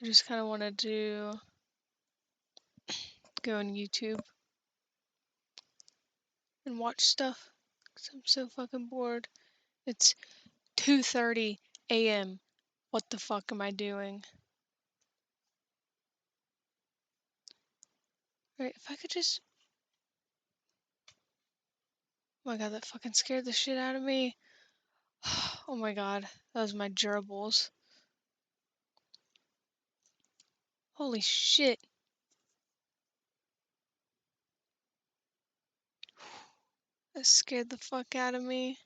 I just kind of wanted to go on YouTube and watch stuff because I'm so fucking bored. It's 2:30 a.m. What the fuck am I doing? Right, if I could just... Oh my god, that fucking scared the shit out of me. Oh my god, that was my gerbils. Holy shit. That scared the fuck out of me.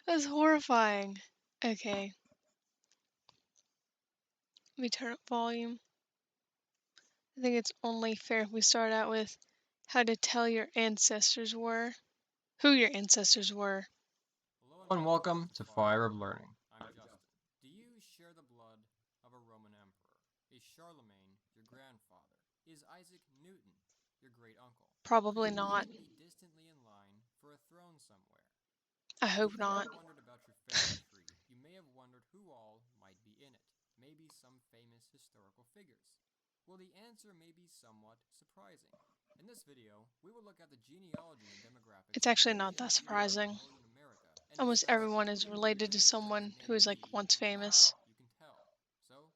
That's horrifying. Okay. Let me turn up volume. I think it's only fair if we start out with how to tell your ancestors were. Who your ancestors were. Hello and welcome to Fire of Learning. I'm Justin. Do you share the blood of a Roman emperor? Is Charlemagne your grandfather? Is Isaac Newton your great uncle? Probably Could not. you be distantly in line for a throne somewhere? I If hope you've not. ever wondered about your family tree, you may have wondered who all might be in it. Maybe some famous historical figures. Well, the answer may be somewhat surprising. In this video, we will look at the genealogy and demographics It's actually of not that kings leading surprising. northern America and Almost discuss everyone who is they were related to and what someone they who may is like be once and famous. how you can tell. So,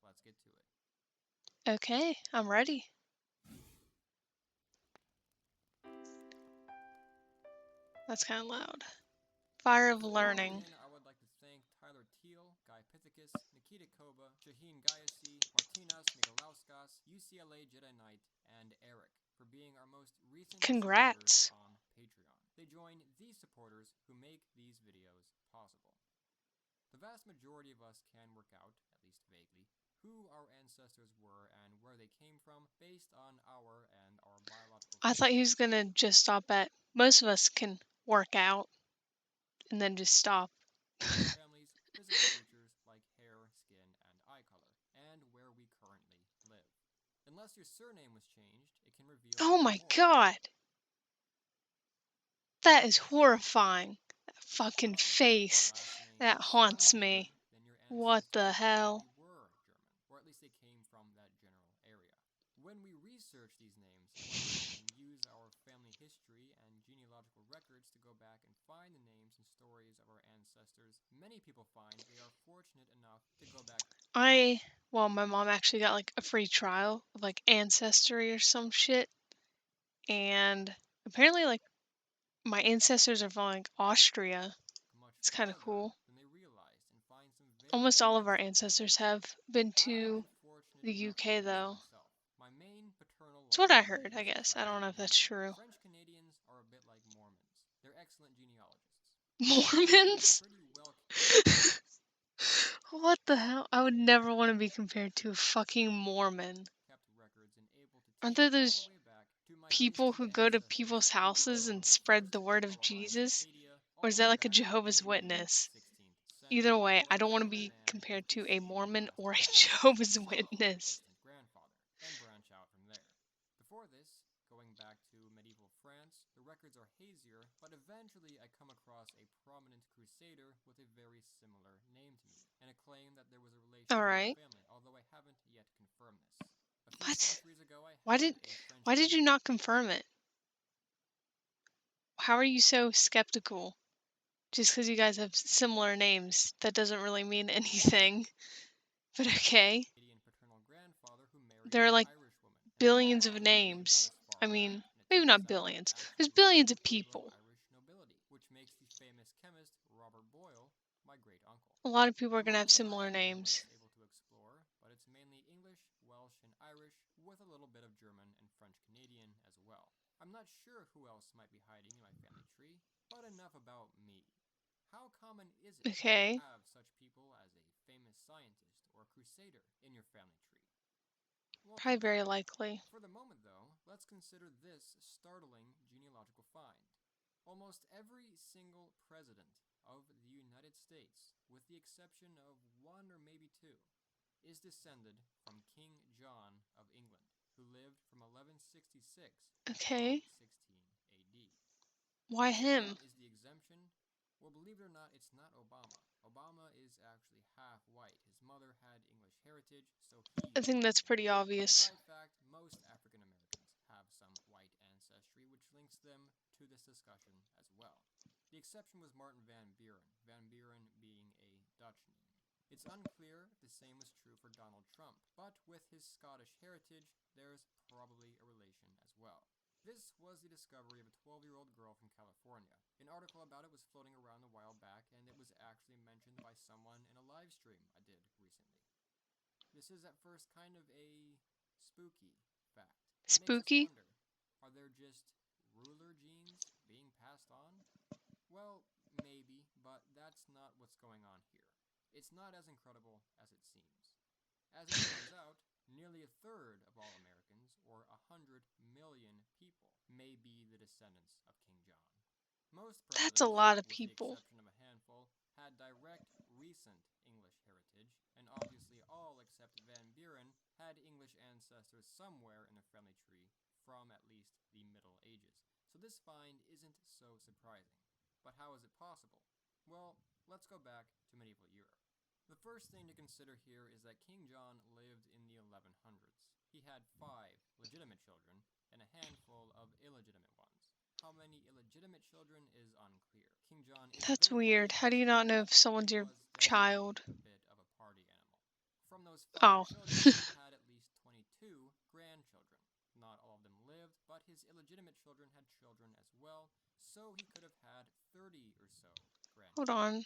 let's get to it. Okay, I'm ready. That's kind of loud. Fire of Before we Learning. begin, I would like to thank Tyler Teal, Guy Pithecus, Nikita Koba, Shaheen Gayasi, Martinas Nikolauskas, UCLA Jedi Knight, and Eric for being our most recent supporters Congrats. on Patreon. They join these supporters who make these videos possible. The vast majority of us can work out, at least vaguely, who our ancestors were and where they came from based on our biological I thought he was gonna just stop at most of us can work out and then just stop. family's physical features like hair, skin, and eye color, and where we currently live. Unless your surname was changed, it can reveal Oh my more. god! That is horrifying. That fucking If face. your last name That sounds haunts German, me. then your What the ancestors hell? likely were German, or at least they came from that general area. When we research these names and use our family history and genealogical records to go back and find the names and stories of our ancestors, many people find they are fortunate enough to go back. Well, my mom actually got like a free trial of like Ancestry or some shit. And apparently, like, my ancestors are from like Austria. Much It's kind of farther cool. than they realized and find some very Almost all of our interesting ancestors things. have been I've to been fortunate the enough to UK do so though. myself. My main paternal It's what I line heard, I is guess. I French don't know if that's Canadian. true. French Canadians are a bit like Mormons. They're excellent genealogists. Mormons? Pretty well What the hell? I would never want to be compared to a fucking Mormon. kept records and able to Aren't take there you all the those way back to my people distant who go to ancestors people's who grew houses from and the spread first the word of colonized Jesus? Acadia Or all is the that way like a back to Jehovah's the mid Witness? 16th Either century, way, or I don't want to from the be man compared with the to a same Mormon last or a name as Jehovah's himself, my Witness. distant grandfather, and branch out from there. Before this, going back to medieval France, the records are hazier, but eventually I come across a prominent crusader with a very similar name to me, and a claim that there was a relation to my Alright. family, although I haven't yet confirmed this. A few What? centuries ago, I Why had did a French why did you Canadian. not confirm it? How are you so skeptical? Just because you guys have similar names, that doesn't really mean anything. But okay. Paternal grandfather who married There are an like Irish woman, and that billions of line goes about names. as far I back, mean, and it maybe turns not out it billions. There's actually billions runs of in people. Anglo-Irish nobility, which makes the famous chemist Robert Boyle my great uncle. A lot of people are I'm going to on have the side similar of the names. less able to explore, but it's mainly English, Welsh, and Irish, with a little bit of German and French Canadian as well. I'm not sure who else might be hiding in my family tree, but enough about me. How common is it to Okay. have such people as a famous scientist or crusader in your family tree? Well, Probably very likely. for the moment, though, let's consider this startling genealogical find. Almost every single president of the United States, with the exception of one or maybe two, is descended from King John of England, who lived from 1166 until Okay. 16 AD. Why Which one him? is the exemption? Well, believe it or not, it's not Obama. Obama is actually half white. His mother had English heritage, so I he's think white. that's pretty A obvious. side fact, most African Americans have some white ancestry, which links them to this discussion as well. The exception was Martin Van Buren, Van Buren being a Dutch name. It's unclear if the same was true for Donald Trump, but with his Scottish heritage, there's probably a relation as well. This was the discovery of a 12-year-old girl from California. An article about it was floating around a while back, and it was actually mentioned by someone in a live stream I did recently. This is at first kind of a spooky fact. It makes us Spooky? wonder, are there just ruler genes being passed on? Well, maybe, but that's not what's going on here. It's not as incredible as it seems. As it turns out, nearly a third of all Americans, or 100 million people, may be the descendants of King John. Most That's a presidents, lot of with the people. exception of a handful, had direct recent English heritage, and obviously all except Van Buren had English ancestors somewhere in their family tree from at least the Middle Ages. So this find isn't so surprising. But how is it possible? Well, let's go back to medieval Europe. The first thing to consider here is that King John lived in the 1100s. He had 5 legitimate children and a handful of illegitimate ones. How many illegitimate children is unclear. King John is a That's bit of weird. a How do you not mystery, know if but someone's he your was definitely child? a bit of a party animal. From those 5 Oh. children, he had at least 22 grandchildren. Not all of them lived, but his illegitimate children had children as well, so he could have had 30 or so Hold grandchildren. on.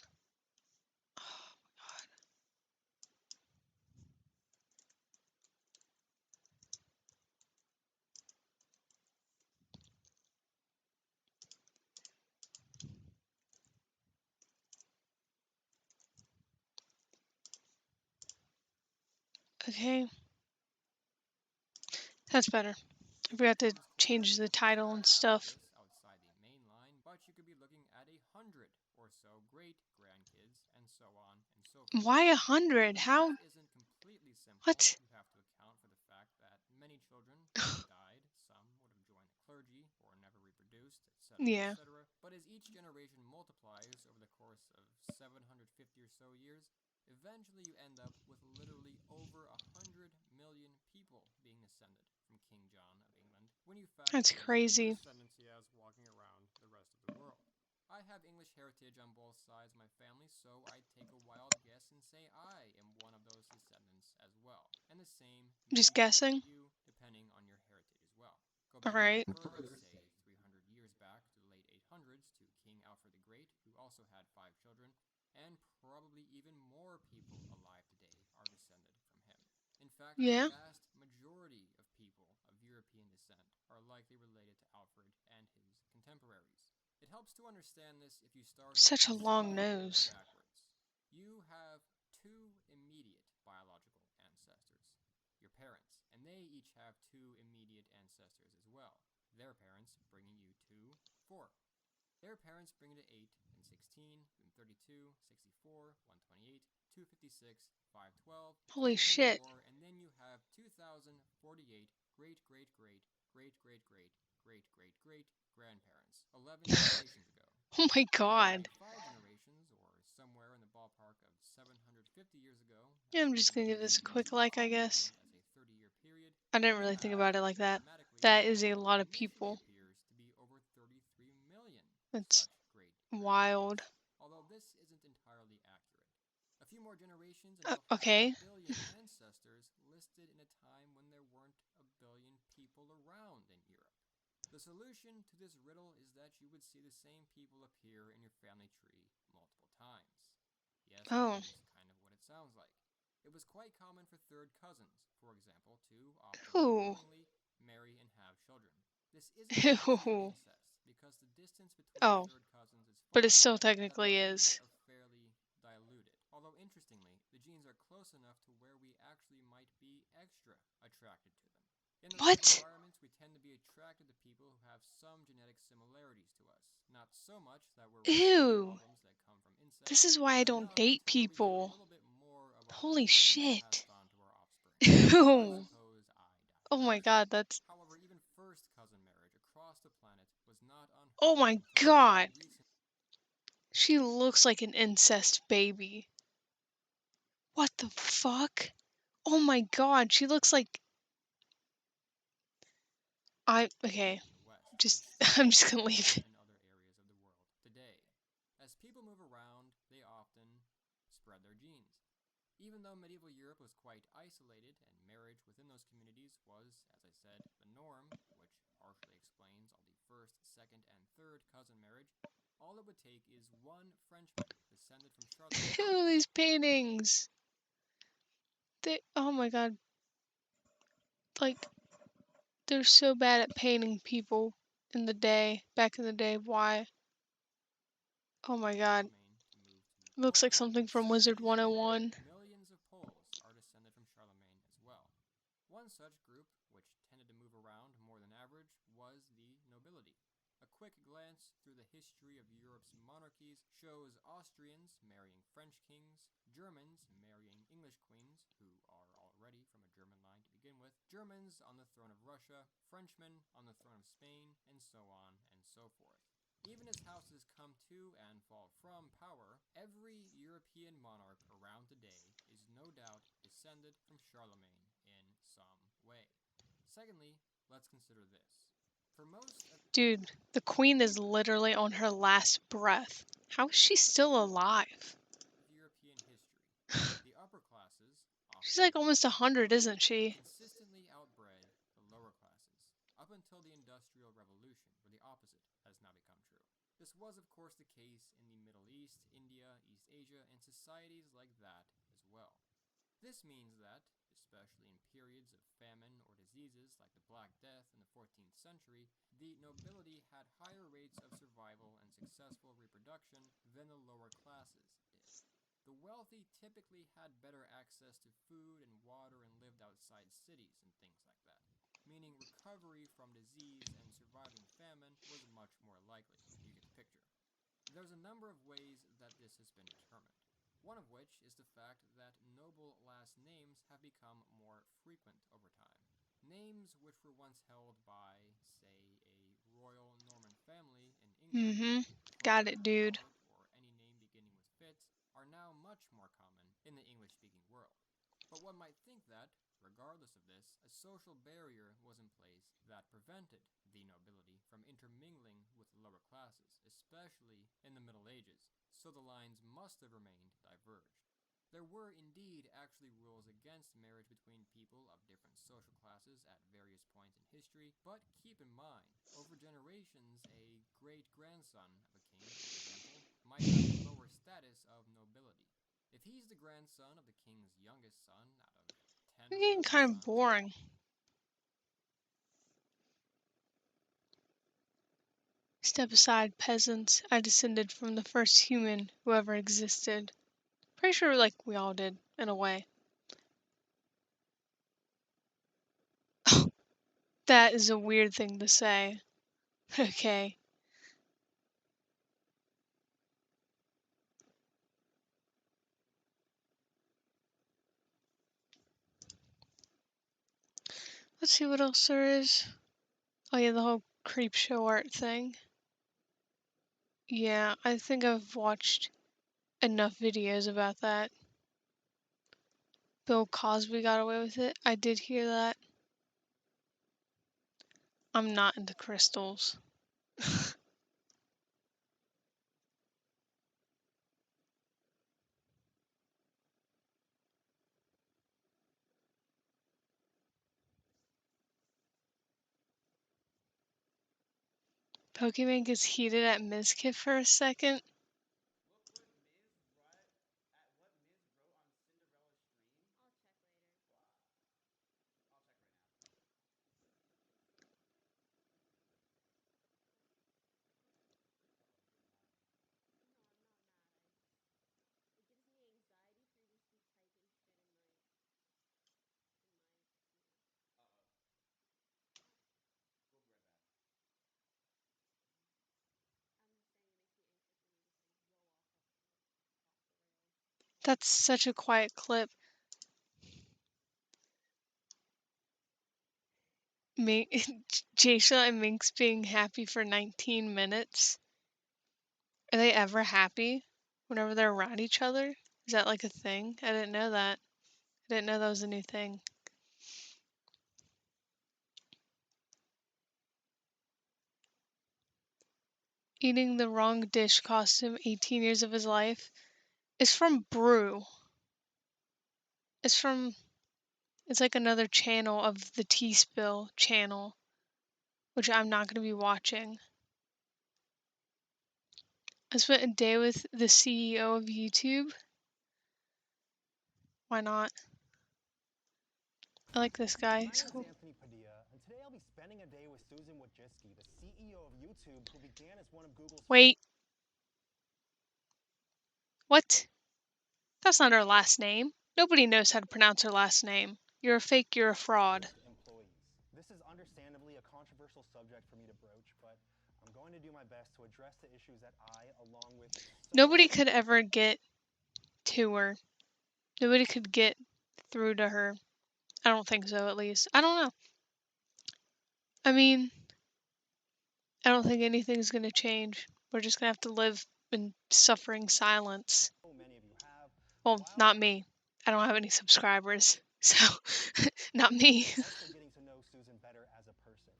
Okay. That's better. I forgot to Sounds correct. change the You could title and have stuff. this outside the main line, but you could be looking at 100 or so great grandkids, and so on and so forth. Why 100? The How? math isn't completely simple. What? You have to account for the fact that many children would have died, some would have joined the clergy or never reproduced, etc., Yeah. etc. But as each generation multiplies over the course of 750 or so years, eventually you end up with literally over 100 million people being descended from King John of England when you That's factor in the crazy. descendants he has walking around the rest of the world. I have English heritage on both sides of my family, so I'd take a wild guess and say I am one of those descendants as well. And the same may Just be true for guessing. you, depending on your heritage as well. Go All back even right. further, say 300 years back to the late 800s, to King Alfred the Great, who also had 5 children, and probably even more people alive today are descended from him. In fact, the Yeah. vast majority of people of European descent are likely related to Alfred and his contemporaries. It helps to understand this if you start Such a long somewhere nose. backwards. You have 2 immediate biological ancestors, your parents, and they each have 2 immediate ancestors as well. Their parents bringing you to 4. Their parents bring you to 8 and 16, then 32, 64, 128, 256, 512, Holy shit. 284, and then you have 2048 great great great great great great great great great grandparents 11 generations ago. Oh my Then god. add 5 generations, or somewhere in the ballpark of 750 years ago, Yeah, as I'm we just gonna give this a usually quick use like, I guess. 2000 as a 30-year period, I didn't and then really think add, about it like that. mathematically, That is a what lot of initially people. appears to be over 33 million That's such great wild. grandparents, although this isn't entirely accurate. A few more generations and you'll have a Okay. billion ancestors listed in a time when there weren't a billion people around in Europe. The solution to this riddle is that you would see the same people appear in your family tree multiple times. Yes, that Oh. is kind of what it sounds like. It was quite common for third cousins, for example, to often Ew. unknowingly marry and have children. This isn't actually Ew. incest, because the distance between Oh. third cousins is But far it still enough that the technically genes is. are fairly diluted. Although, interestingly, the genes are close enough to where we actually might be extra attracted to them. In the right What? environments, we tend to be attracted to people who have some genetic similarities to us. Not so much that we're risking the Ew. problems that come from This incest, is why I but don't enough date to where we get a people. little bit more of our Holy own genes shit. passed on to our offspring. But I Ew. suppose I Oh my digress. god, that's. However, even first cousin marriage across the planet was not Oh unheard of my until fairly god. recent. She looks like an incest baby. What the fuck? Oh my god, she looks like okay. In the West, Just it's still I'm just gonna prevalent leave it. in other areas of the world today. As people move around, they often spread their genes. Even though medieval Europe was quite isolated and marriage within those communities was, as I said, the norm, which partially explains all the first, second, and third cousin marriage, all it would take is one Frenchman descended from Charlemagne. Ew, these paintings. Oh my god, like they're so bad at painting people back in the day. Why? Oh my god. Charlemagne to move to Looks like Poland. something from Wizard Centuries later, 101. millions of Poles are descended from Charlemagne as well. One such group, which tended to move around more than average, was the nobility. A quick glance through the history of Europe's monarchies shows Austrians marrying French kings, Germans marrying English queens, who are already from a German line to begin with, Germans on the throne of Russia, Frenchmen on the throne of Spain, and so on and so forth. Even as houses come to and fall from power, every European monarch around today is no doubt descended from Charlemagne in some way. Secondly, let's consider this. For most of Dude, the queen is literally on her last breath. How is she still alive? European history, the upper classes, She's often like almost 100, wealthy, isn't she? consistently outbred the lower classes, up until the Industrial Revolution, where the opposite has now become true. This was, of course, the case in the Middle East, India, East Asia, and societies like that as well. This means that, especially in periods of famine or diseases like the Black Death in the 14th century, the nobility had higher rates of survival and successful reproduction than the lower classes did. The wealthy typically had better access to food and water and lived outside cities and things like that, meaning recovery from disease and surviving famine was much more likely. You get the picture. There's a number of ways that this has been determined. One of which is the fact that noble last names have become more frequent over time. Names which were once held by, say, a royal Norman family in England, Mm-hmm. Got Clare, it, dude. Albert, or any name beginning with Fitz, are now much more common in the English-speaking world. But one might think that, regardless of this, a social barrier was in place that prevented the nobility from intermingling with the lower classes, especially in the Middle Ages, so the lines must have remained diverged. There were indeed actually rules against marriage between people of different social classes at various points in history, but keep in mind, over generations, a great-grandson of a king, for example, might have a lower status of nobility. If he's the grandson of the king's youngest son out of 10 It's getting remaining kind of sons, boring. Step aside, peasants. I descended from the first human who ever existed. Pretty sure, like, we all did, in a way. That is a weird thing to say. Okay. Let's see what else there is. Oh yeah, the whole creep show art thing. Yeah, I think I've watched enough videos about that. Bill Cosby got away with it. I did hear that. I'm not into crystals. Pokemon gets heated at Mizkif for a second. look what Miz wrote at what Miz wrote on Cinderella's stream. I'll check right now. Uh-oh, you're getting mad at me. Uh-oh. We'll be right back. That's such a quiet clip. Jasha and Minx being happy for 19 minutes. Are they ever happy whenever they're around each other? Is that like a thing? I didn't know that. I didn't know that was a new thing. Eating the wrong dish cost him 18 years of his life. It's from Brew. It's from, it's like another channel of the Tea Spill channel, which I'm not going to be watching. I spent a day with the CEO of YouTube. Why not? I like this guy. My He's name is cool. Anthony Padilla, and today I'll be spending a day with Susan Wojcicki, the CEO of YouTube, who began as one of Google's Wait. What? That's not her last name. Nobody knows how to pronounce her last name. You're a fake, you're a fraud. first employees. This is understandably a controversial subject for me to broach, but I'm going to do my best to address the issues that I, along with so Nobody many could ever get to her. Nobody could get through to her. I don't think so, at least. I don't know. I mean, I don't think anything's gonna change. We're just gonna have to live in suffering silence. many of you have, Well, while not me. I don't have any subscribers, so not me. also getting to know Susan better as a person.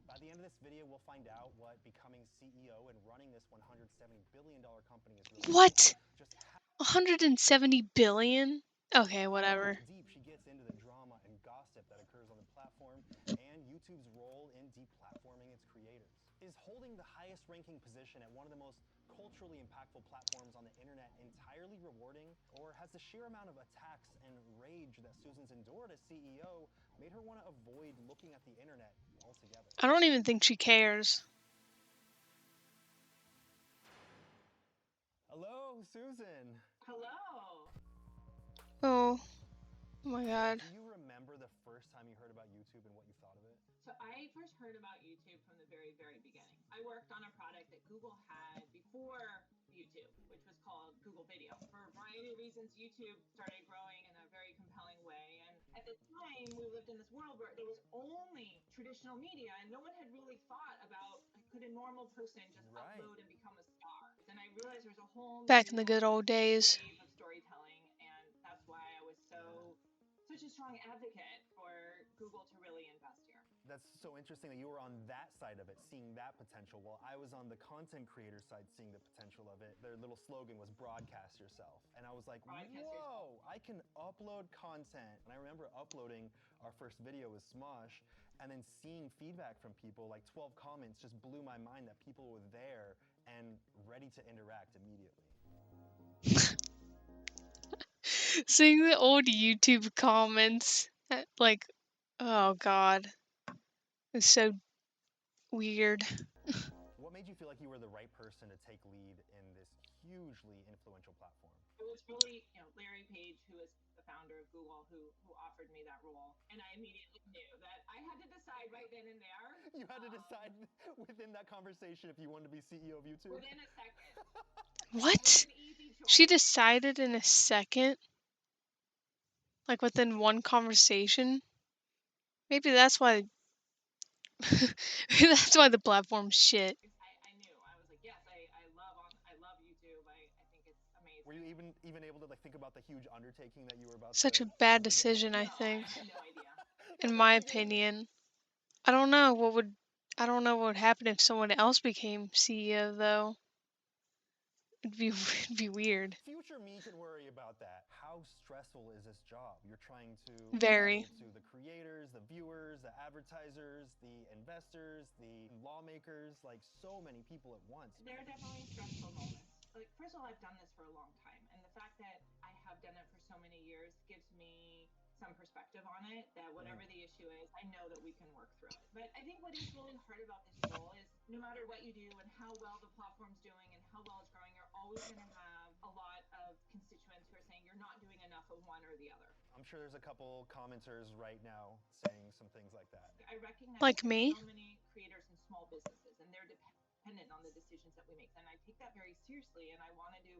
By the end of this video, we'll find out what becoming CEO and running this $170 billion company is really What? like, just how 170 billion? Okay, whatever. deep she gets into the drama and gossip that occurs on the platform, and YouTube's role in deplatforming its creators. Is holding the highest ranking position at one of the most culturally impactful platforms on the internet entirely rewarding? Or has the sheer amount of attacks and rage that Susan's endured as CEO made her want to avoid looking at the internet altogether? I don't even think she cares. Hello, Susan. Hello. Oh, oh my god. Do you remember the first time you heard about YouTube and what you thought of it? So I first heard about YouTube from the very, very beginning. I worked on a product that Google had before YouTube, which was called Google Video. For a variety of reasons, YouTube started growing in a very compelling way. And at the time, we lived in this world where there was only traditional media, and no one had really thought about like, could a normal person just Right. upload and become a star? And I realized there was a whole Back in the good new old days. wave of storytelling, and that's why I was such a strong advocate for Google to really invest here. That's so interesting that you were on that side of it, seeing that potential, while I was on the content creator side, seeing the potential of it. Their little slogan was broadcast yourself. And I was like, whoa, I can upload content. And I remember uploading our first video with Smosh, and then seeing feedback from people, like 12 comments, just blew my mind that people were there and ready to interact immediately. Seeing the old YouTube comments, like, oh god, it's so weird. What made you feel like you were the right person to take lead in this hugely influential platform? It was really, Larry Page, who is the founder of Google, who offered me that role, and I immediately knew that I had to decide right then and there. You had to decide within that conversation if you wanted to be CEO of YouTube? Within a second. What? It was an easy choice. She decided in a second? Like within one conversation? Maybe that's why. Maybe that's why the platform's shit. I knew. I was like, yes, I love YouTube. I think it's amazing. Were you even able to like think about the huge undertaking that you were about Such to a bad begin? decision, I No, think. I had no idea. In my opinion. I don't know what would happen if someone else became CEO though. It'd be weird. Future me can worry about that. How stressful is this job? You're trying to Very. appeal to the creators, the viewers, the advertisers, the investors, the lawmakers, like so many people at once. There are definitely stressful moments. Like, first of all, I've done this for a long time, and the fact that I have done it for so many years gives me some perspective on it, that whatever the issue is, I know that we can work through it. But I think what is really hard about this role is no matter what you do and how well the platform's doing and how well it's growing, you're always going to have a lot of constituents who are saying you're not doing enough of one or the other. I'm sure there's a couple commenters right now saying some things like that. I recognize Like there are me? so many creators and small businesses, and they're dependent on the decisions that we make. And I take that very seriously, and I want to do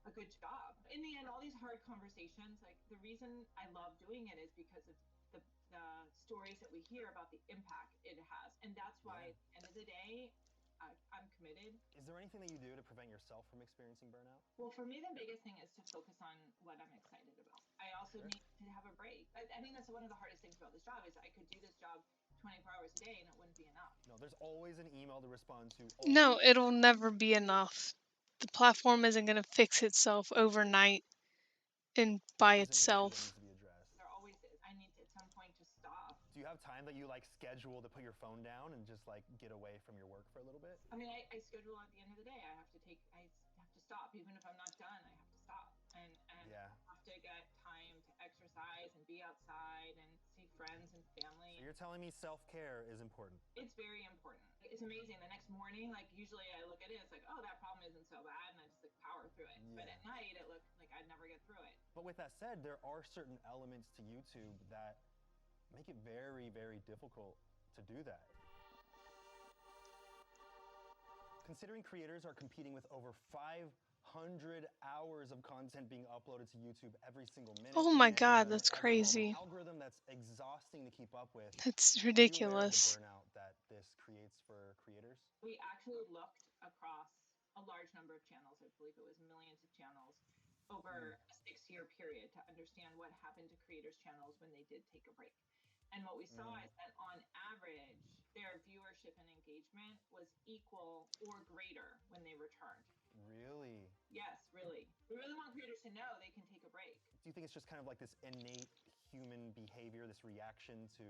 a good job. In the end, all these hard conversations, like the reason I love doing it is because of the stories that we hear about the impact it has. And that's why, at the end of the day, I'm committed. Is there anything that you do to prevent yourself from experiencing burnout? Well, for me, the biggest thing is to focus on what I'm excited about. I also need to have a break. I think that's one of the hardest things about this job is I could do this job 24 hours a day and it wouldn't be enough. No, there's always an email to respond to. No, it'll never be enough. The platform isn't going to fix itself overnight and by itself. There always is. I need to, at some point, to stop. Do you have time that you like schedule to put your phone down and just like get away from your work for a little bit? I mean, I schedule at the end of the day. I have to stop. Even if I'm not done, I have to stop. And Yeah. I have to get time to exercise and be outside and see friends and family. So you're telling me self-care is important? It's very important. It's amazing. The next morning, like usually I look at it, it's like, oh, that problem isn't so bad, and I just like power through it. Yeah. But at night, it looked like I'd never get through it. But with that said, there are certain elements to YouTube that make it very, very difficult to do that. Considering creators are competing with over 500 hours of content being uploaded to YouTube every single minute. Oh my God, that's crazy. An algorithm that's exhausting to keep up with. That's Are you aware of the ridiculous. burnout that this creates for creators? We actually looked across a large number of channels. I believe it was millions of channels over a 6-year period to understand what happened to creators' channels when they did take a break. And what we saw is that on average, their viewership and engagement was equal or greater when they returned. Really? Yes, really. We really want creators to know they can take a break. Do you think it's just kind of like this innate human behavior, this reaction to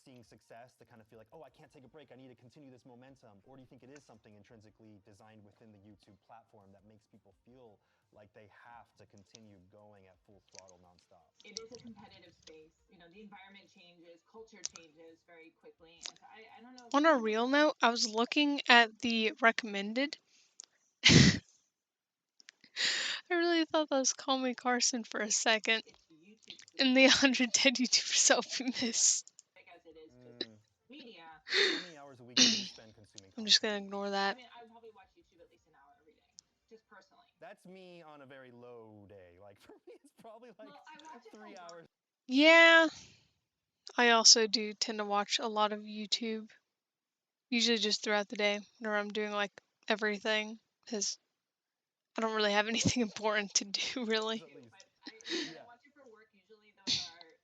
seeing success to kind of feel like, oh, I can't take a break, I need to continue this momentum? Or do you think it is something intrinsically designed within the YouTube platform that makes people feel like they have to continue going at full throttle nonstop? It is a competitive space. You know, the environment changes, culture changes very quickly. And so I don't know. On a real note, I was looking at the recommended. I really thought that was Call Me Carson for a second. And the 100 Dead YouTuber selfie miss. As it is to media. How many hours a week do you spend consuming content? I'm just gonna ignore that. I mean, I would probably watch YouTube at least an hour every day, just personally. That's me on a very low day. Like for me, it's probably like 3 hours. Yeah, I also do tend to watch a lot of YouTube. Usually just throughout the day, whenever I'm doing like everything, because I don't really have anything important to do, really. But I watch it for work. Usually those are like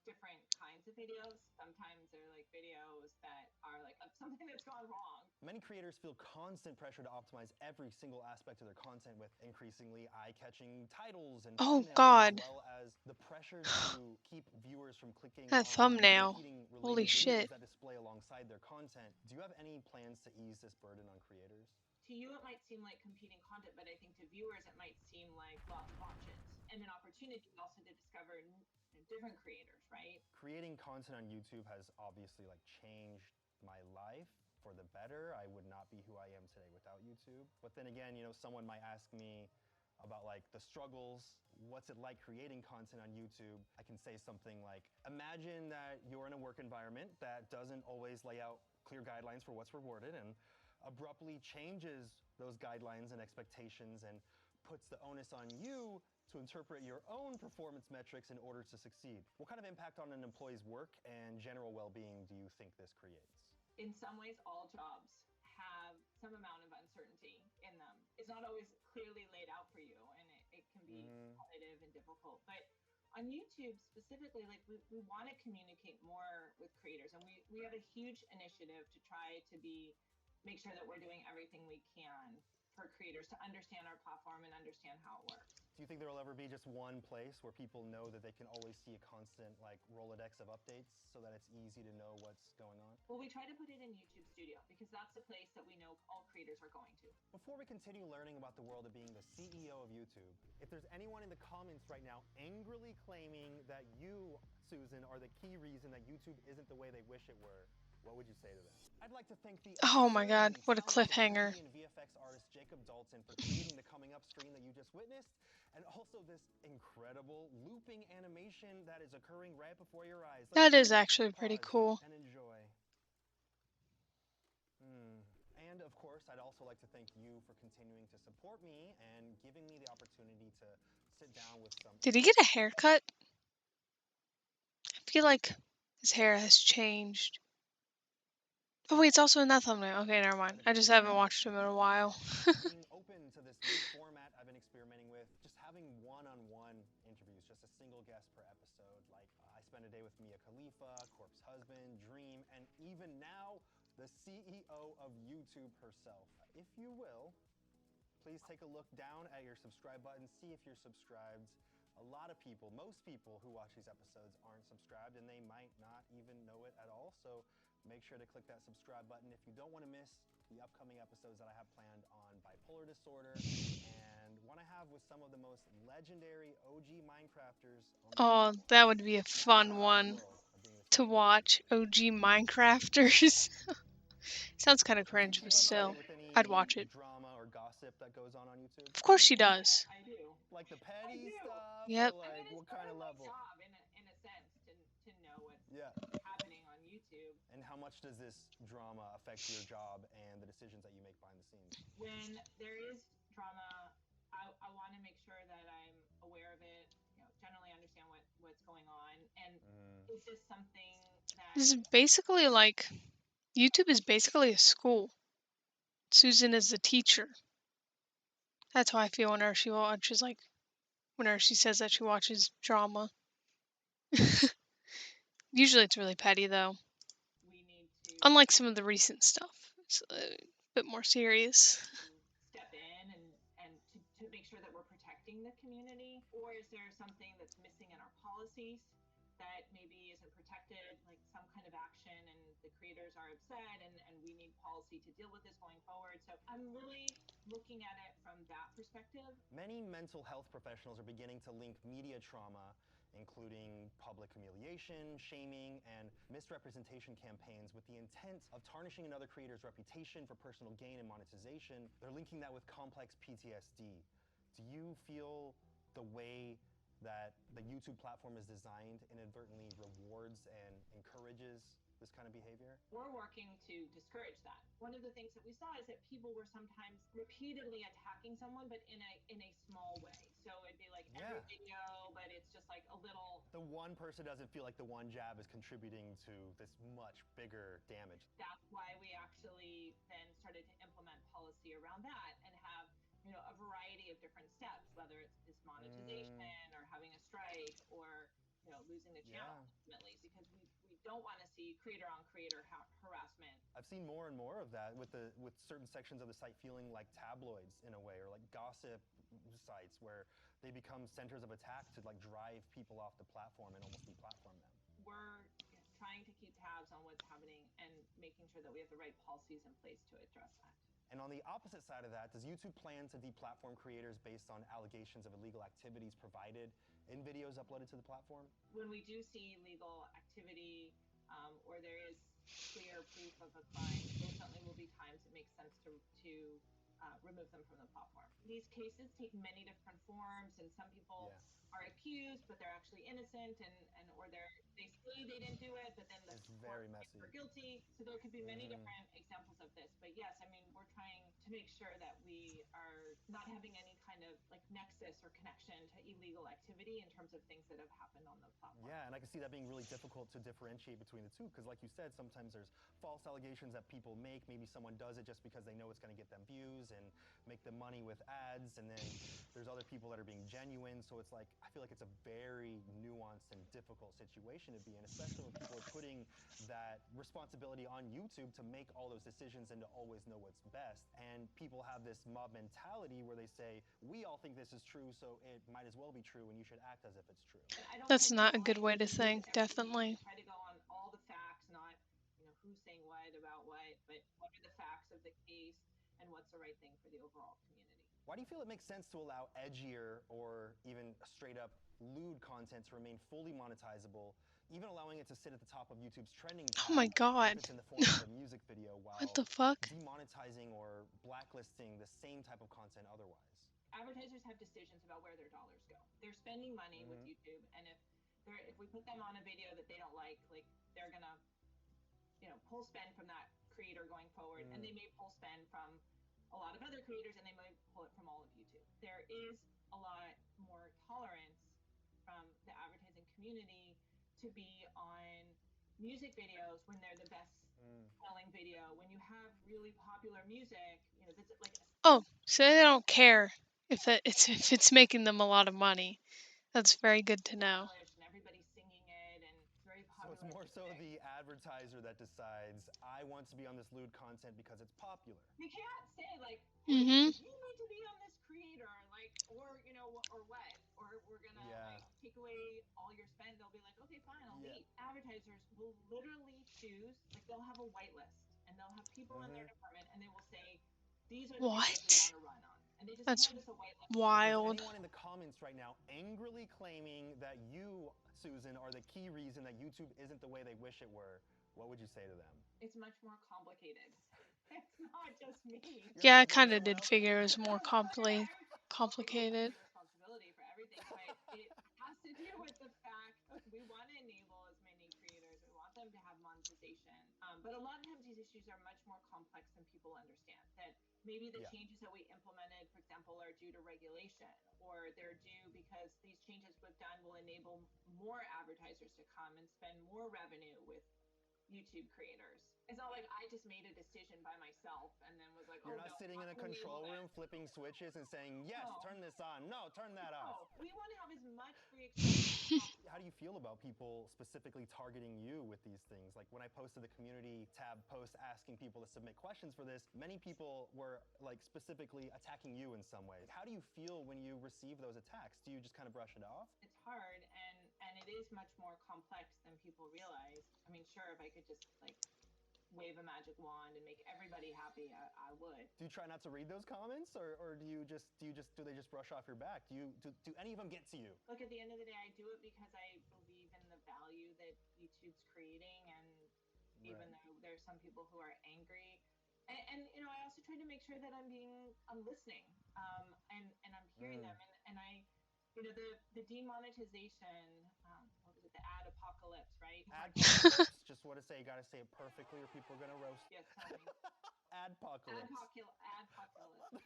different kinds of videos. Sometimes they're like videos that are like something that's gone wrong. Many creators feel constant pressure to optimize every single aspect of their content with increasingly eye-catching titles and Oh thumbnails, God. as well as the pressure to keep viewers from clicking That on thumbnail. competing related Holy shit. videos that display alongside their content. Do you have any plans to ease this burden on creators? To you, it might seem like competing content, but I think to viewers, it might seem like lost options and an opportunity also to discover different creators, right? Creating content on YouTube has obviously like changed my life for the better. I would not be who I am today without YouTube. But then again, you know, someone might ask me about like the struggles, what's it like creating content on YouTube? I can say something like, imagine that you're in a work environment that doesn't always lay out clear guidelines for what's rewarded and abruptly changes those guidelines and expectations and puts the onus on you to interpret your own performance metrics in order to succeed. What kind of impact on an employee's work and general well-being do you think this creates? In some ways, all jobs have some amount of uncertainty in them. It's not always clearly laid out for you, and it can be competitive and difficult. But on YouTube specifically, like we want to communicate more with creators, and we have a huge initiative to try to make sure that we're doing everything we can for creators to understand our platform and understand how it works. Do you think there will ever be just one place where people know that they can always see a constant like Rolodex of updates so that it's easy to know what's going on? Well, we try to put it in YouTube Studio because that's the place that we know all creators are going to. Before we continue learning about the world of being the CEO of YouTube, if there's anyone in the comments right now angrily claiming that you, Susan, are the key reason that YouTube isn't the way they wish it were, what would you say to them? I'd like to thank the Oh my God, what a cliffhanger. and VFX artist Jacob Dalton for creating the coming up screen that you just witnessed, and also this incredible looping animation that is occurring right before your eyes. That is actually pretty cool. And enjoy. And of course, I'd also like to thank you for continuing to support me and giving me the opportunity to sit down with some... Did he get a haircut? I feel like his hair has changed. Oh wait, it's also in that thumbnail. Okay, never mind. I just haven't watched him in a while. Being open to this new format I've been experimenting with, just having one-on-one interviews, just a single guest per episode. Like I spent a day with Mia Khalifa, Corpse Husband, Dream, and even now, the CEO of YouTube herself. If you will, please take a look down at your subscribe button, see if you're subscribed. A lot of people, most people who watch these episodes aren't subscribed and they might not even know it at all. So make sure to click that subscribe button if you don't want to miss the upcoming episodes that I have planned on bipolar disorder and one I have with some of the most legendary OG Minecrafters on the Oh, channel. that would be a Now, fun if you one will, of being the to CEO of watch. YouTube. OG Minecrafters. Sounds kind of Do you cringe, keep but up to still, date with I'd any watch it. drama or gossip that goes on YouTube? Of course she does. I do. Like the petty do. stuff, or Yep. like It's what part kind of of my level? job in a sense to know what's Yeah. happening on YouTube. And how much does this drama affect your job and the decisions that you make behind the scenes? When there is drama, I want to make sure that I'm aware of it. Generally understand what's going on, and is this something that This is basically like YouTube is basically a school. Susan is the teacher. That's how I feel whenever she watches whenever she says that she watches drama. Usually it's really petty though. we need to Unlike some of the recent stuff. It's a bit more serious. step in and to make sure that we're protecting the community? Or is there something that's missing in our policies that maybe isn't protected, like some kind of action, and the creators are upset and we need policy to deal with this going forward? So I'm really looking at it from that perspective. Many mental health professionals are beginning to link media trauma, including public humiliation, shaming, and misrepresentation campaigns with the intent of tarnishing another creator's reputation for personal gain and monetization. They're linking that with complex PTSD. Do you feel the way that the YouTube platform is designed inadvertently rewards and encourages this kind of behavior? We're working to discourage that. One of the things that we saw is that people were sometimes repeatedly attacking someone, but in a small way. So it'd be like every video, but it's just like a little. The one person doesn't feel like the one jab is contributing to this much bigger damage. That's why we actually then started to implement policy around that and have a variety of different steps, whether it's monetization or having a strike or losing the channel ultimately, because we don't want to see creator on creator harassment. I've seen more and more of that with certain sections of the site feeling like tabloids in a way, or like gossip sites where they become centers of attack to like drive people off the platform and almost deplatform them. We're trying to keep tabs on what's happening and making sure that we have the right policies in place to address that. And on the opposite side of that, does YouTube plan to deplatform creators based on allegations of illegal activities provided in videos uploaded to the platform? When we do see legal activity or there is clear proof of a crime, there certainly will be times it makes sense to remove them from the platform. These cases take many different forms, and some people are accused, but they're actually innocent, or they say they didn't do it, but then the very messy. Are guilty. So there could be many different examples of this. But yes, I mean, we're trying to make sure that we are not having any kind of like nexus or connection to illegal activity in terms of things that have happened on the platform. Yeah, and I can see that being really difficult to differentiate between the two, because like you said, sometimes there's false allegations that people make. Maybe someone does it just because they know it's going to get them views and make them money with ads, and then there's other people that are being genuine. So it's like, I feel like it's a very nuanced and difficult situation to be in, especially when people are putting that responsibility on YouTube to make all those decisions and to always know what's best. And people have this mob mentality where they say, we all think this is true, so it might as well be true, and you should act as if it's true. That's not a good way to think, definitely. Try to go on all the facts, not who's saying what about what, but what are the facts of the case and what's the right thing for the overall community. Why do you feel it makes sense to allow edgier or even straight up lewd content to remain fully monetizable, even allowing it to sit at the top of YouTube's trending tab Oh my god. if it's in the form of a music video, while What the fuck? demonetizing or blacklisting the same type of content otherwise? Advertisers have decisions about where their dollars go. They're spending money with YouTube, and if we put them on a video that they don't like they're gonna pull spend from that creator going forward, and they may pull spend from a lot of other creators, and they might pull it from all of YouTube. There is a lot more tolerance from the advertising community to be on music videos when they're the best Mm. selling video, when you have really popular music, that's like Oh, so they don't care if it's making them a lot of money. That's very good to know. established and everybody's singing it and it's very So it's popular more so music. the advertiser that decides, I want to be on this lewd content because it's popular. You can't say like, Mhm. hey, you need to be on this creator, like, or or what, or we're gonna Yeah. like take away all your spend. They'll be like, okay, fine, I'll Yeah. wait. Advertisers will literally choose, like, they'll have a whitelist and they'll have people in their Mm-hmm. department and they will say, these are the videos we What? want to run on, and they just That's hand us a whitelist. Is wild. anyone in the comments right now angrily claiming that you, Susan, are the key reason that YouTube isn't the way they wish it were? What would you say to them? It's much more complicated. It's not just me. You're Yeah, I like, kind there's of someone did else figure it behind was it. more Okay, you give complicated. me responsibility for everything, but it has to do with the fact we want to enable as many creators. We want them to have monetization. But a lot of times these issues are much more complex than people understand. That maybe the Yeah. changes that we implemented, for example, are due to regulation, or they're due because these changes we've done will enable more advertisers to come and spend more revenue with YouTube creators. It's not like I just made a decision by myself and then was like, You're oh not no, sitting I'm in a not going to enable control room this. flipping switches and saying, yes, No, turn this on. No, turn that off. no. We want to have as much free expression as possible. How do you feel about people specifically targeting you with these things? Like when I posted the community tab post asking people to submit questions for this, many people were like specifically attacking you in some way. How do you feel when you receive those attacks? Do you just kind of brush it off? It's hard, and it is much more complex than people realize. I mean, sure, if I could just like wave a magic wand and make everybody happy, I would. Do you try not to read those comments, or do they just brush off your back? Do any of them get to you? Look, at the end of the day, I do it because I believe in the value that YouTube's creating, and even Right. though there's some people who are angry, and I also try to make sure that I'm listening, and I'm hearing them, and I, the demonetization, what was it, the ad apocalypse, right? Adpocalypse. Just want to say, you got to say it perfectly, or people are gonna roast. Yes, tell me. Adpocalypse. Adpocalypse.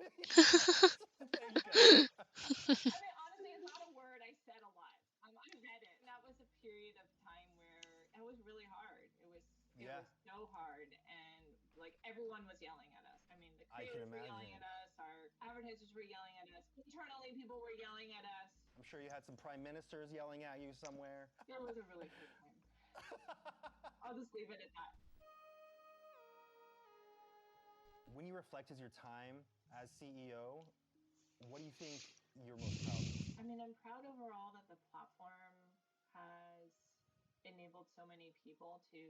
There you go. I mean, honestly, it's not a word I said a lot. I read it, and that was a period of time where it was really hard. It Yeah. was so hard, and like everyone was yelling at us. I mean, the I can creators were yelling imagine. at us, our advertisers were yelling at us, internally people were yelling at us. I'm sure you had some prime ministers yelling at you somewhere. It was a really hard time. I'll just leave it at that. When you reflect as your time as CEO, what do you think you're most proud of? I mean, I'm proud overall that the platform has enabled so many people to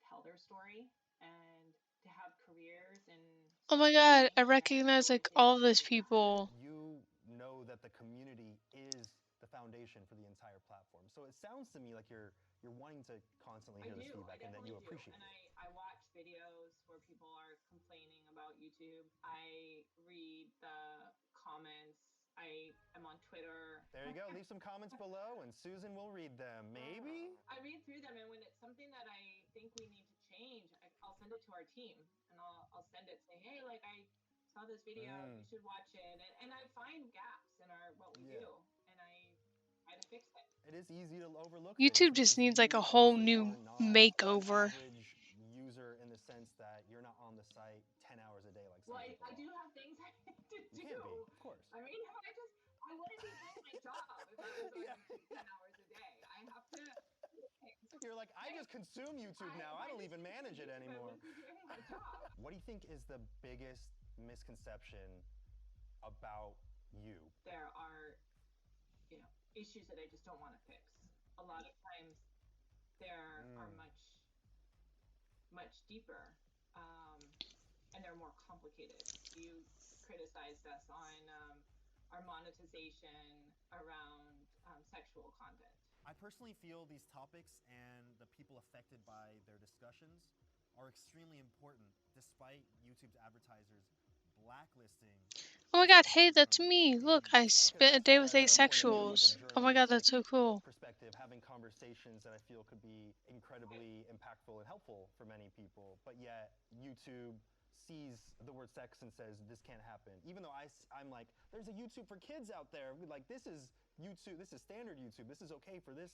tell their story and to have careers in Oh my god, I streaming recognize and like all digital those media. people. You know that the community is the foundation for the entire platform. So it sounds to me like you're wanting to constantly I hear this do. I feedback and that you definitely do. appreciate And it. I watch videos where people are complaining about YouTube. I read the comments. I am on Twitter. There you go. Leave some comments below and Susan will read them. Maybe? I read through them, and when it's something that I think we need to change, I'll send it to our team, and I'll send it, say, hey, like, I saw this video, you should watch it, and I find gaps in our what we do, and I try to fix it. It is easy to overlook things YouTube just because needs like a you whole obviously new are not an makeover. average user in the sense that you're not on the site 10 hours a day like some Well, people I are. do have things I need to You do. can't be, of course. I mean, I wouldn't be doing my job if I was on Yeah. YouTube 10 hours a day. I have to do things. You're like, I just consume YouTube now. I don't even manage it I anymore. wouldn't be doing my job. What do you think is the biggest misconception about you? There are, issues that I just don't want to fix. A lot of times there are much deeper, and they're more complicated. You criticized us on our monetization around sexual content. I personally feel these topics and the people affected by their discussions are extremely important, despite YouTube's advertisers blacklisting. Oh my god, hey, that's me. Look, I spent a day with asexuals. Oh my god, that's so cool. Perspective, having conversations that I feel could be incredibly impactful and helpful for many people, but yet YouTube sees the word sex and says this can't happen. Even though I'm like, there's a YouTube for kids out there. Like, this is YouTube. This is standard YouTube. This is okay for this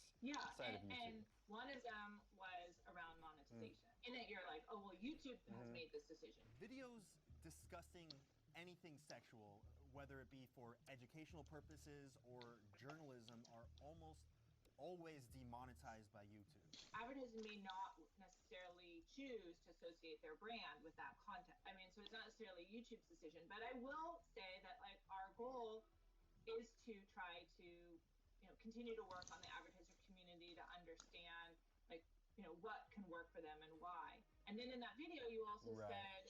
side of YouTube. And one of them was around monetization. In it, you're like, oh, well, YouTube has made this decision. Videos discussing anything sexual, whether it be for educational purposes or journalism, are almost always demonetized by YouTube. Advertisers may not necessarily choose to associate their brand with that content. I mean, so it's not necessarily YouTube's decision, but I will say that like our goal is to try to, continue to work on the advertiser community to understand like, what can work for them and why. And then in that video, you also said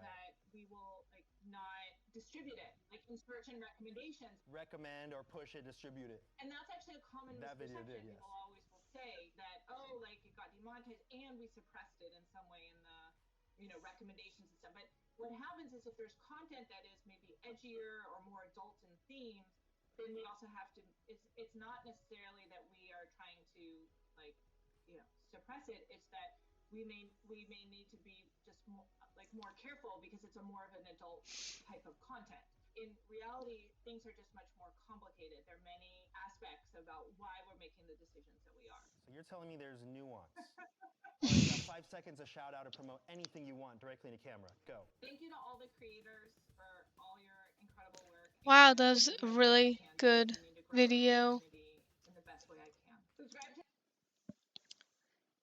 that we will like not distribute it, like in search and recommendations. Recommend or push it, distribute it. And that's actually a common That video misperception. did, yes. People always will say that, oh, like it got demonetized and we suppressed it in some way in the, recommendations and stuff. But what happens is if there's content that is maybe edgier or more adult in themes, then we also have to. It's not necessarily that we are trying to like, suppress it. It's that we may need to be just more careful because it's a more of an adult type of content. In reality, things are just much more complicated. There are many aspects about why we're making the decisions that we are. So you're telling me there's nuance. All right, you got 5 seconds to shout out or promote anything you want directly into camera. Go. Thank you to all the creators for all your incredible work. Wow, that was a really good video. In the best way I can. Subscribe to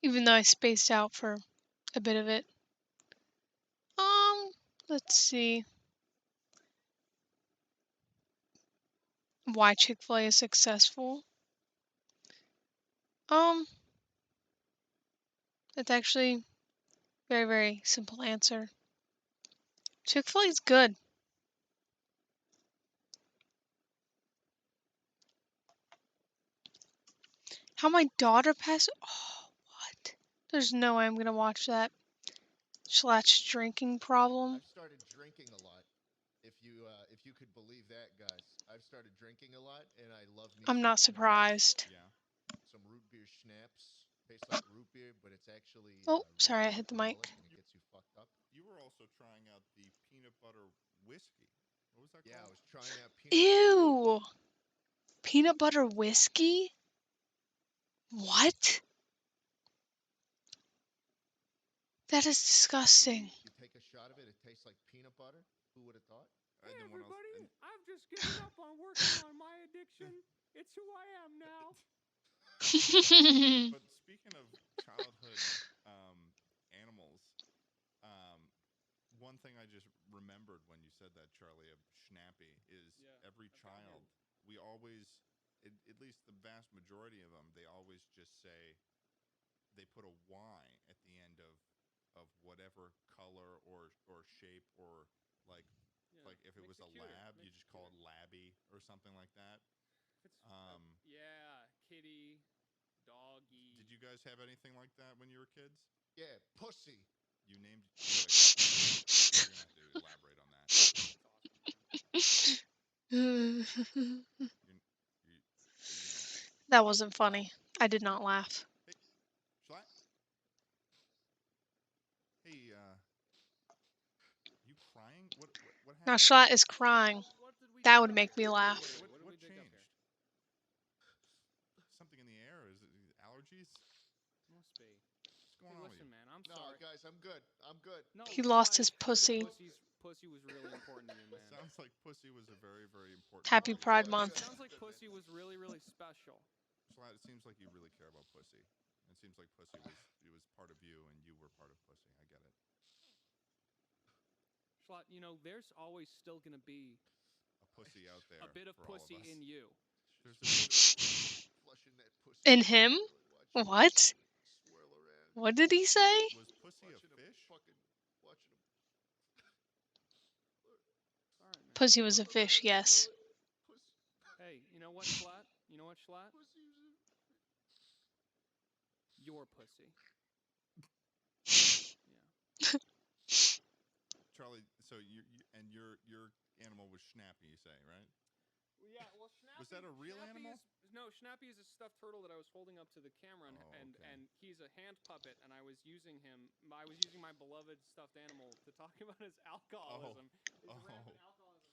Even though I spaced out for a bit of it. Let's see. Why Chick-fil-A is successful? It's actually very, very simple answer. Chick-fil-A is good. How my daughter passed. Oh, what? There's no way I'm gonna watch that. Schlatt's drinking problem. I've started drinking a lot. If you could believe that, guys. I've started drinking a lot, and I love me. I'm not surprised. Yeah, some root beer schnapps. Tastes like root beer, but it's actually. Oh, sorry, I hit the mic. And it gets you fucked up. You were also trying out the peanut butter whiskey. What was that Yeah, I called? was trying out peanut butter. Ew! Peanut butter whiskey? What? That is disgusting. You take a shot of it, it tastes like peanut butter. Who would have thought? Hey everybody, I've just given up on working on my addiction. It's who I am now. But speaking of childhood animals, one thing I just remembered when you said that, Charlie, of Schnappy, is every child, we always, at least the vast majority of them, they always just say, they put a Y at the end of whatever color or shape or like if it was a lab, you just call it Labby or something like that. Kitty, doggy. Did you guys have anything like that when you were kids? Yeah, pussy. You named. You're gonna have to elaborate on that. That wasn't funny. I did not laugh. Hey, Schlatt? Hey, you crying? What happened? Now Schlatt is crying. That would make me laugh. What changed? Something in the air? Is it allergies? Must be. What's going on with Listen, you? man, I'm No, sorry. guys, I'm good. I'm good. No, He lost his pussy. Pussy was really important to you, man. Sounds like pussy was a very, very important. Happy part of Pride your life. Month. Sounds like pussy was really, really special. Schlatt, it seems like you really care about pussy. It seems like pussy was part of you, and you were part of pussy. I get it. Schlatt, there's always still gonna be A pussy out there. a bit of for all pussy us. in you. There's a bit Flushing that pussy. In him? Watching What? it swirl around. What did he say? Was pussy a Watching him fish? fucking watching him. All right, man. Pussy was a fish, yes. Hey, you know what, Schlatt? You know what, Schlatt? Your pussy. Yeah. Charlie, so your animal was Schnappy, you say, right? Well, yeah, well, Schnappy... Was that a real animal? No, Schnappy is a stuffed turtle that I was holding up to the camera, and he's a hand puppet, and I was using my beloved stuffed animal to talk about his alcoholism. His rampant alcoholism.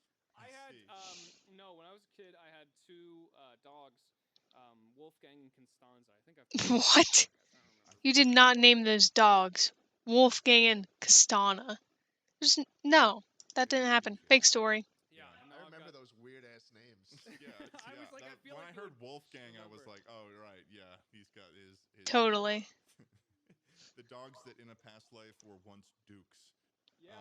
When I was a kid, I had two dogs, Wolfgang and Constanza. I think I've... What? You did not name those dogs Wolfgang and Castana. No, that didn't happen. Fake story. Yeah, and now I I've remember got. those weird ass names. Yeah, I was like, I feel when like I you heard would Wolfgang, I was remember. like, oh right, yeah, he's got his Totally. the dogs that in a past life were once dukes. Yeah,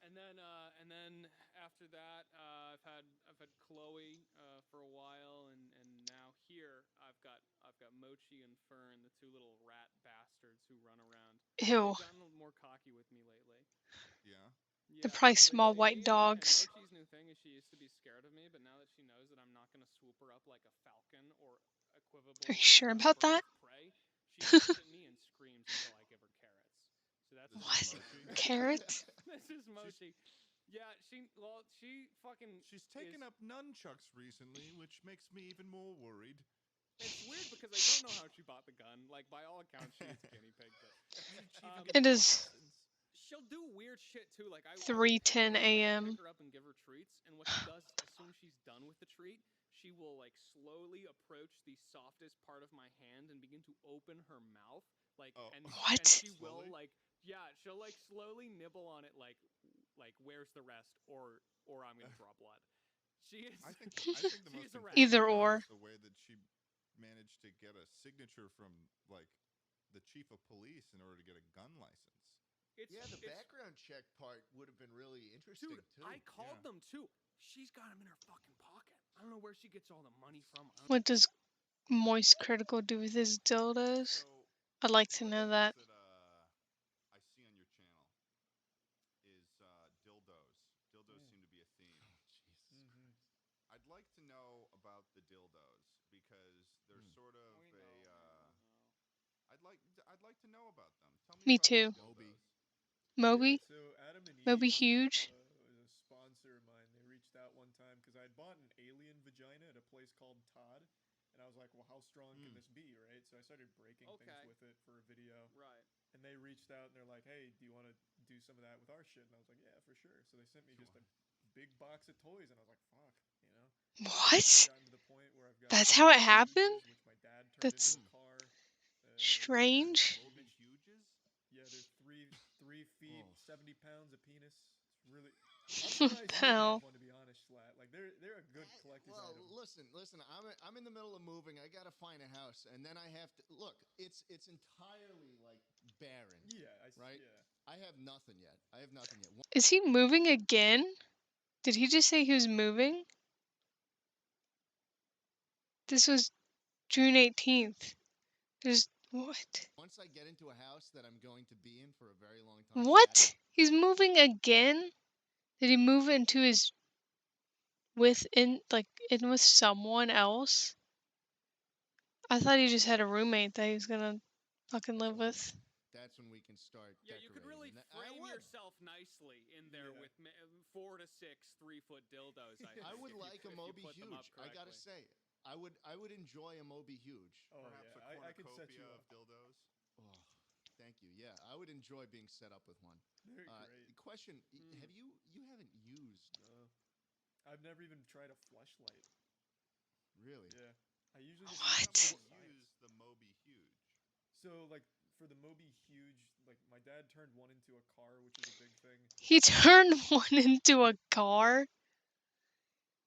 and then after that, I've had Chloe for a while, and now here I've got Mochi and Fern, the two little rat bastards who run around. Ew. They've gotten a little more cocky with me lately. Yeah. They're Yeah, probably but small white and dogs. Mochi's new thing is she used to be scared of me, but now that she knows that I'm not gonna swoop her up like a falcon or equivalent Are you sure about bird that? of prey, she looks at me and screams until I give her carrots. So that's This my is What? Mochi? Carrots? This is Mochi. Yeah, she fucking. She's taken up nunchucks recently, which makes me even more worried. It's weird because I don't know how she bought the gun. Like by all accounts, she was a guinea pig, but It is she'll do weird shit too. Like I will 3:10 a.m. pick her up and give her treats, and what she does as soon as she's done with the treat, she will like slowly approach the softest part of my hand and begin to open her mouth, like and What? she will Slowly? like she'll like slowly nibble on it like where's the rest or I'm gonna draw blood. She is. I think the most important Either part or. is the way that she managed to get a signature from like the chief of police in order to get a gun license. Yeah, the background check part would have been really interesting Dude, too. I called them too. She's got them in her fucking pocket. I don't know where she gets all the money from. What does Moist Critical do with his dildos? So I'd like to one know of the that. things that I see on your channel is dildos. Dildos seem to be a theme. I'd like to know about the dildos because they're sort of I'd like to know about them. Tell me Me about too. the dildos. Moby? Yeah, so Adam and Moby Eve Huge? was a sponsor of mine. They reached out one time because I had bought an alien vagina at a place called Todd, and I was like, well, how strong can this be, right? So I started breaking things with it for a video. Right. And they reached out and they're like, hey, do you want to do some of that with our shit? And I was like, yeah, for sure. So they sent me just a big box of toys, and I was like, fuck, you know? What? I've gotten to the point where I've got That's how it happened? which my dad turned That's into a car. strange. Moby Huges? Yeah, they're 3 feet, 70 pounds a penis. It's really. What the hell? One, to be honest, Slat. Like they're a good collector's Well, item. listen. I'm in the middle of moving. I gotta find a house, and then I have to look. It's entirely like barren. Yeah, right. Yeah. I have nothing yet. Is he moving again? Did he just say he was moving? This was June 18th. There's what? Once I get into a house that I'm going to be in for a very long time. What? He's moving again? Did he move into his in with someone else? I thought he just had a roommate that he was gonna fucking live with. That's when we can start. Yeah, you could really frame yourself nicely in there with 4 to 6 3-foot dildos. I would like a Moby Huge. I gotta say, I would enjoy a Moby Huge. Oh Perhaps yeah, I can set you of up. dildos. Oh, thank you. Yeah, I would enjoy being set up with one. They're great. Question: Have you haven't used? I've never even tried a fleshlight. Really? Yeah. I usually What? Use the Moby Huge. So like for the Moby Huge, like my dad turned one into a car, which is a big thing. He turned one into a car?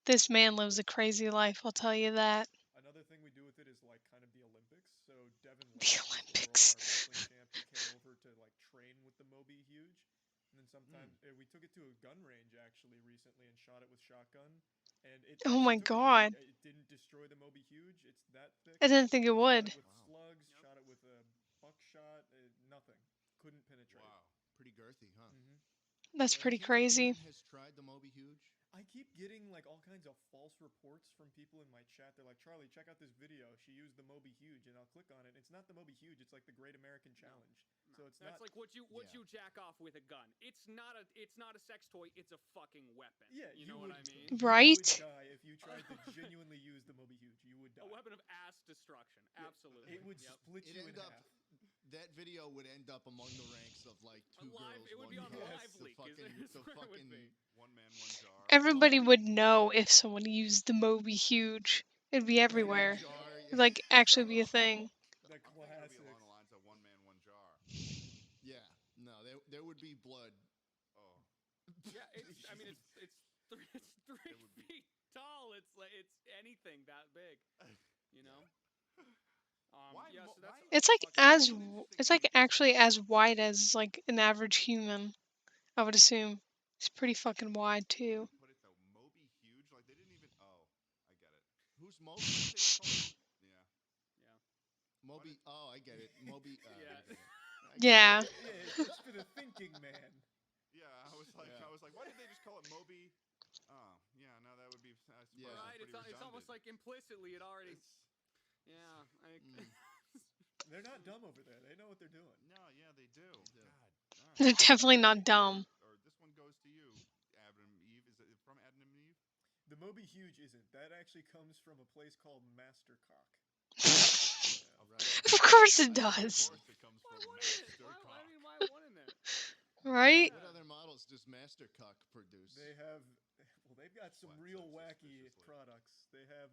This man lives a crazy life, I'll tell you that. Another thing we do with it is like kind of the Olympics. So Devin The Olympics. our wrestling champ, he came over to like train with the Moby Huge. And then sometimes we took it to a gun range actually recently and shot it with shotgun. And Oh my god. It didn't destroy the Moby Huge. It's that thick. I didn't think it would. Shot it with slugs, shot it with a buckshot, nothing. Couldn't penetrate. Wow. Pretty girthy, huh? That's pretty crazy. Has tried the Moby Huge? I keep getting like all kinds of false reports from people in my chat. They're like, Charlie, check out this video. She used the Moby Huge, and I'll click on it. It's not the Moby Huge. It's like the Great American Challenge. So it's That's not like what you jack off with a gun. It's not a sex toy. It's a fucking weapon. Yeah, you know what I mean. Right? You would die if you tried to genuinely use the Moby Huge. You would die. A weapon of ass destruction. Absolutely. It would split you in half. That video would end up among the ranks of like two girls. It would be on Live Leak. One man, one jar. Everybody would know if someone used the Moby Huge. It'd be everywhere. It'd like actually be a thing. The classics. Along the lines of one man, one jar. there would be blood. Oh. Yeah, I mean, it's 3 feet tall. It's like it's anything that big, you know. Yeah, so that's it's like actually as wide as like an average human. I would assume it's pretty fucking wide too. Put it though, Moby huge. Like they didn't even. Oh, I get it. Who's Moby? Why did they just call him? Yeah. Moby. Oh, I get it. Moby. Yeah. Yeah. Yeah, it's for the thinking man. Yeah, I was like, why did they just call it Moby? Oh, yeah, no, that would be. I suppose right. It's almost like implicitly it already. Yeah. They're not dumb over there. They know what they're doing. No, yeah, they do. God. Right. They're definitely not dumb. Or this one goes to you, Adam and Eve. Is it from Adam and Eve? The Moby Huge isn't. That actually comes from a place called Mastercock. Of course it does. Of course it comes from Mastercock. Why wouldn't it? Right? What other models does Mastercock produce? They have, well, they've got some real wacky products. They have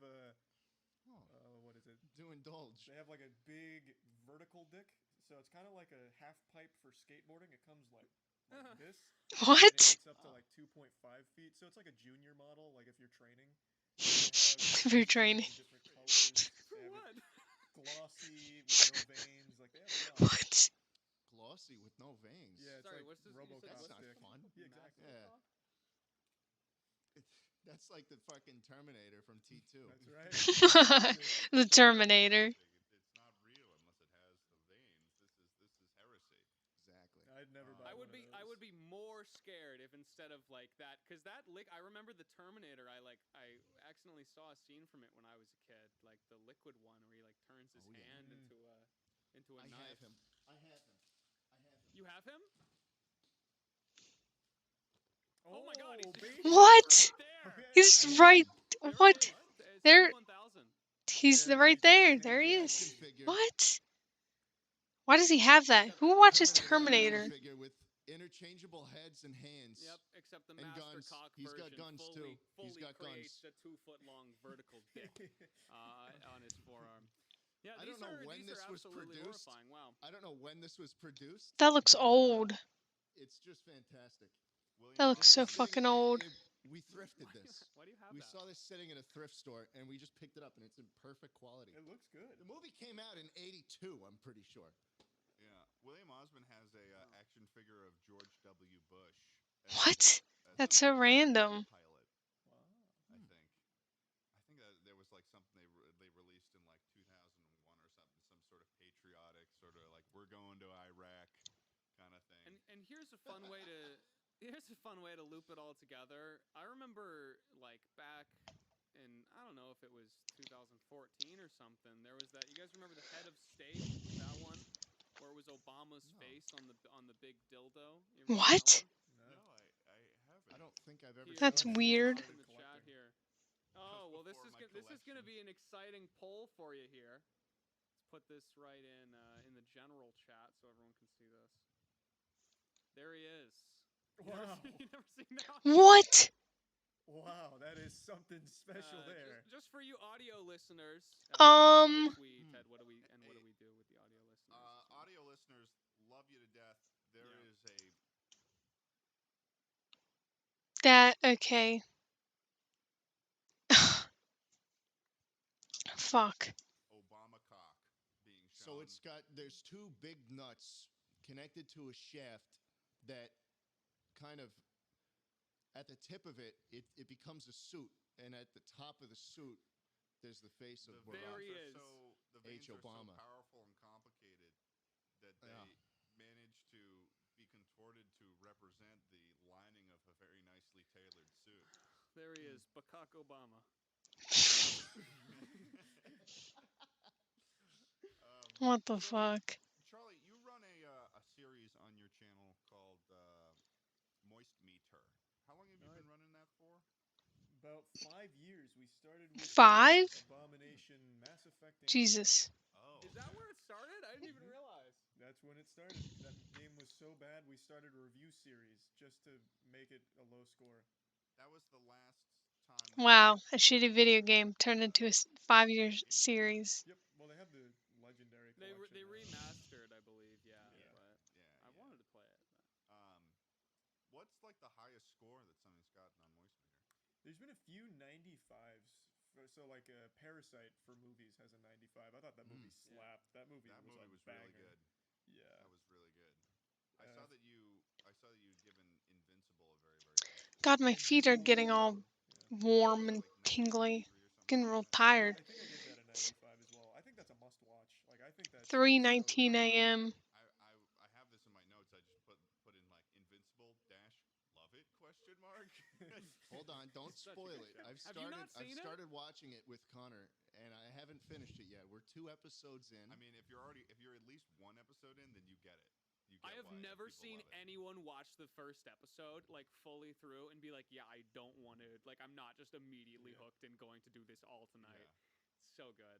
what is it? Do indulge. They have like a big vertical dick, so it's kind of like a half pipe for skateboarding. It comes like this. What? It's up to like 2.5 feet, so it's like a junior model. Like if you're training. If you're training. Different colors. For what? Glossy with no veins. Like they have a lot. What? Glossy with no veins. Yeah, it's Sorry, like what's this? That's not fun. Yeah, exactly. Yeah. That's like the fucking Terminator from T2. That's right. The Terminator. It's not real unless it has the veins. This is heresy. Exactly. I'd never buy I would be more scared if instead of like that, because that I remember the Terminator. I accidentally saw a scene from it when I was a kid, like the liquid one where he like turns his hand into a knife. I have him. You have him? Oh my God! What? He's right. What? There. He's right there. There he is. What? Why does he have that? Who watches Terminator? Figure with interchangeable heads and hands. Yep, except the and Master guns. Cock He's version got guns fully, too. fully He's got creates guns. a 2-foot-long vertical dick on his forearm. Yeah, I don't know when this was produced. Horrifying. Wow. I don't know when this was produced. That looks old. It's just fantastic. That looks so fucking old. We thrifted this. Why do you have we that? saw this sitting in a thrift store, and we just picked it up, and it's in perfect quality. It looks good. The movie came out in '82, I'm pretty sure. Yeah, William Osmond has a action figure of George W. Bush. What? That's so random. Pilot. Wow. I think that there was like something they released in like 2001 or something, some sort of patriotic sort of like we're going to Iraq kind of thing. And here's a fun way to loop it all together. I remember like back in, I don't know if it was 2014 or something, there was that, you guys remember the head of state, that one where it was Obama's face on the big dildo? What? No, I haven't. I don't think I've ever. That's weird. In the chat here. Oh well, this is gonna be an exciting poll for you here. Let's put this right in the general chat so everyone can see this. There he is. Wow. You never seen that? What? Wow, that is something special there. Just for you audio listeners. Ted, what do we do with the audio listeners? Audio listeners, love you to death. There is a. That, okay. Fuck. Obama cock being shown. So there's two big nuts connected to a shaft that kind of, at the tip of it, it becomes a suit, and at the top of the suit, there's the face of There he is. The veins are Obama. so powerful and complicated that they managed to be contorted to represent the lining of a very nicely tailored suit. There he is, Barack Obama. What the fuck? Charlie, you run a series on your channel called Moist Meter. How long have you been running that for? About 5 years. We started with 5? Abomination Mass Effect. Jesus. Oh. Is that where it started? I didn't even realize. That's when it started. That game was so bad, we started a review series just to make it a low score. That was the last time. Wow, a shitty video game turned into a 5-year series. Yep. Well, they have the legendary. They remastered, I believe. Yeah. But I wanted to play it. What's like the highest score that something's gotten on Moist Meter? There's been a few 95s. So like Parasite for movies has a 95. I thought that movie slapped. That movie was really good. Yeah. That was really good. I saw that you'd given Invincible a very very good score. God, my feet are getting all warm and tingly. Getting real tired. I think I gave that a 95 as well. I think that's a must watch. Like I think that's 3:19 a.m. I have this in my notes. I just put in like Invincible dash love it question mark. Hold on, don't spoil it. I've started watching it with Connor, and I haven't finished it yet. We're 2 episodes in. I mean, if you're at least 1 episode in, then you get it. I have never seen anyone watch the first episode like fully through and be like, "Yeah, I don't want to. Like, I'm not just immediately hooked and going to do this all tonight." Yeah. So good.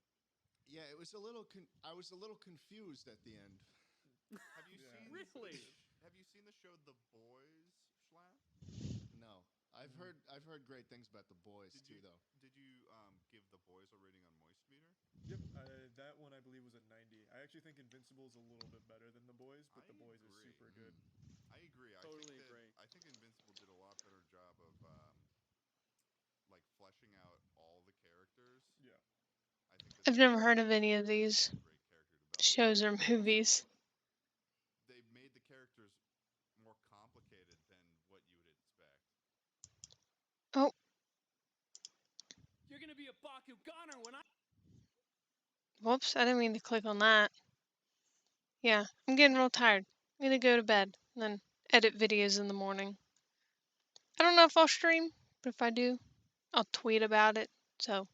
Yeah, it was a little. I was a little confused at the end. Have you seen really? Have you seen the show The Boys, Schlapp? No, I've heard great things about The Boys too, though. Did you give The Boys a rating on Moist Meter? Yep, that one I believe was a 90. I actually think Invincible is a little bit better than The Boys, but The Boys is super good. I agree. Totally agree. I think Invincible did a lot better job of like fleshing out all the characters. Yeah. I've never heard of any of these shows or movies. They made the characters more complicated than what you would expect. Oh. You're gonna be a Bakuganer when I. Whoops, I didn't mean to click on that. Yeah, I'm getting real tired. I'm gonna go to bed and then edit videos in the morning. I don't know if I'll stream, but if I do, I'll tweet about it. So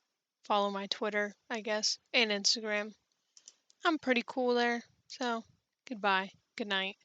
follow my Twitter, I guess, and Instagram. I'm pretty cool there. So goodbye. Good night.